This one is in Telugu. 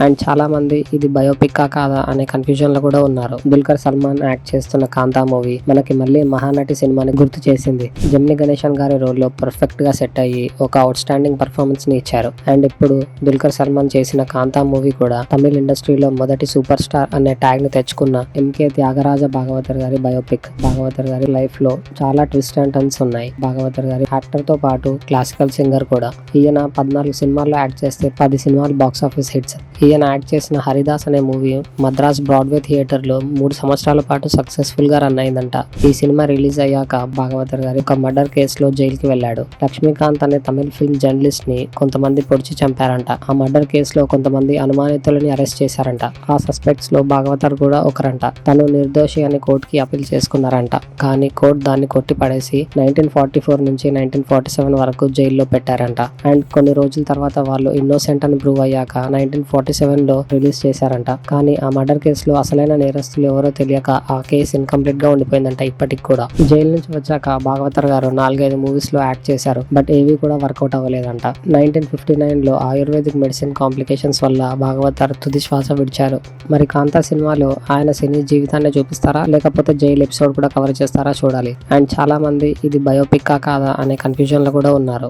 అండ్ చాలా మంది ఇది బయోపిక్ కాదా అనే కన్ఫ్యూజన్ లో కూడా ఉన్నారు. దుల్కర్ సల్మాన్ యాక్ట్ చేస్తున్న కాంతా మూవీ మనకి మళ్ళీ మహానటి సినిమాని గుర్తు చేసింది. జెమిని గణేశన్ గారి రోల్ లో పర్ఫెక్ట్ గా సెట్ అయ్యి ఒక అవుట్ స్టాండింగ్ పర్ఫార్మెన్స్ ని ఇచ్చారు. అండ్ ఇప్పుడు దుల్కర్ సల్మాన్ చేసిన కాంతా మూవీ కూడా తమిళ ఇండస్ట్రీలో మొదటి సూపర్ స్టార్ అనే ట్యాగ్ ని తెచ్చుకున్న ఎంకే త్యాగరాజ భాగవతర్ గారి బయోపిక్. భాగవతర్ గారి లైఫ్ లో చాలా ట్విస్ట్ అండ్ టర్న్స్ ఉన్నాయి. భాగవతర్ గారి యాక్టర్ తో పాటు క్లాసికల్ సింగర్ కూడా. ఈయన 14 సినిమాల్లో యాక్ట్ చేస్తే 10 సినిమాలు బాక్స్ ఆఫీస్ హిట్స్. ఈయన యాక్ట్ చేసిన హరిదాస్ అనే మూవీ మద్రాస్ బ్రాడ్వే థియేటర్ లో 3 సంవత్సరాల పాటు సక్సెస్ఫుల్ గా రన్ అయిందంట. ఈ సినిమా రిలీజ్ అయ్యాక భాగవతర్ గారి ఒక మర్డర్ కేసులో జైలుకి వెళ్ళాడు. లక్ష్మీకాంత్ అనే తమిళ ఫిల్మ్ జర్నలిస్ట్ ని కొంతమంది పొడిచి చంపారంట. ఆ మర్డర్ కేసులో కొంతమంది అనుమానితులని అరెస్ట్ చేశారంట. ఆ సస్పెక్ట్స్ లో భాగవతర్ కూడా ఒకరంట. తను నిర్దోషి అని కోర్టుకి అపీల్ చేసుకున్నారంట. కానీ కోర్టు దాన్ని కొట్టి పడేసి 1944 నుంచి 1947 వరకు జైల్లో పెట్టారంట. అండ్ కొన్ని రోజుల తర్వాత వాళ్ళు ఇన్నోసెంట్ అని ప్రూవ్ అయ్యాక 1947 లో రిలీజ్ చేశారంట. కానీ ఆ మర్డర్ కేసులో అసలైన నేరస్తులు ఎవరో తెలియక ఆ కేసు ఇన్కంప్లీట్ గా ఉండిపోయిందంట ఇప్పటికి కూడా. జైలు నుంచి వచ్చాక భాగవతర్ గారు 4-5 మూవీస్ లో యాక్ట్ చేశారు. బట్ ఏవి కూడా వర్కౌట్ అవ్వలేదంట. 1959 లో ఆయుర్వేదిక్ మెడిసిన్ కాంప్లికేషన్స్ వల్ల భాగవతర్ తుది శ్వాస విడిచారు. మరి కాంతా సినిమాలో ఆయన సినీ జీవితాన్ని చూపిస్తారా లేకపోతే జైలు ఎపిసోడ్ కూడా కవర్ చేస్తారా చూడాలి. అండ్ చాలా మంది ఇది బయోపిక్ కాదా అనే కన్ఫ్యూజన్ లో కూడా ఉన్నారు.